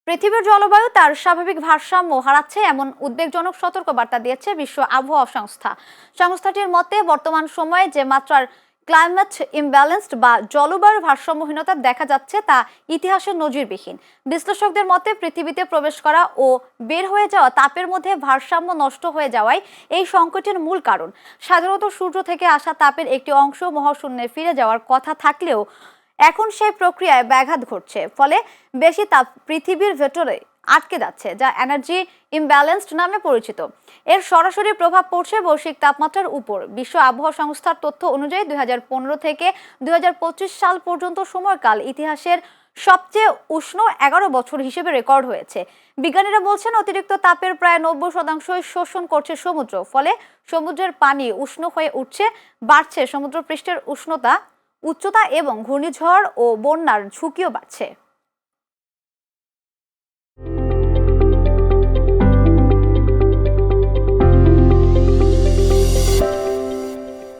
পৃথিবীর জলবায়ু তার স্বাভাবিক ভারসাম্য হারাচ্ছে এমন উদ্বেগজনক সতর্কবার্তা দিয়েছে বিশ্ব আবহাওয়া সংস্থা। সংস্থাটির মতে বর্তমান সময়ে যে মাত্রার ক্লাইমেট ইমব্যালেন্সড বা জলবায়ুর ভারসাম্যহীনতা দেখা যাচ্ছে তা ইতিহাসের নজিরবিহীন। বিশ্লেষকদের মতে পৃথিবীতে প্রবেশ করা ও বের হয়ে যাওয়া তাপের মধ্যে ভারসাম্য নষ্ট হয়ে যাওয়াই এই সংকটের মূল কারণ। সাধারণত সূর্য থেকে আসা তাপের একটি অংশ মহাশূন্যে ফিরে যাওয়ার কথা থাকলেও এখন সেই প্রক্রিয়ায় ব্যাঘাত ঘটছে, ফলে বেশি তাপ পৃথিবীর ভেতরে আটকে যাচ্ছে, যা এনার্জি ইমব্যালেন্সড নামে পরিচিত। এর সরাসরি প্রভাব পড়ছে বৈশ্বিক তাপমাত্রার উপর। বিশ্ব আবহাওয়া সংস্থার তথ্য অনুযায়ী 2015 থেকে 2025 সাল পর্যন্ত সময়কাল ইতিহাসের সবচেয়ে উষ্ণ 11 বছর হিসেবে রেকর্ড হয়েছে। বিজ্ঞানীরা বলছেন অতিরিক্ত তাপের প্রায় 90% শোষণ করছে সমুদ্র, ফলে সমুদ্রের পানি উষ্ণ হয়ে উঠছে, বাড়ছে সমুদ্রপৃষ্ঠের উচ্চতা এবং ঘূর্ণিঝড় ও বন্যার ঝুঁকিও বাড়ছে।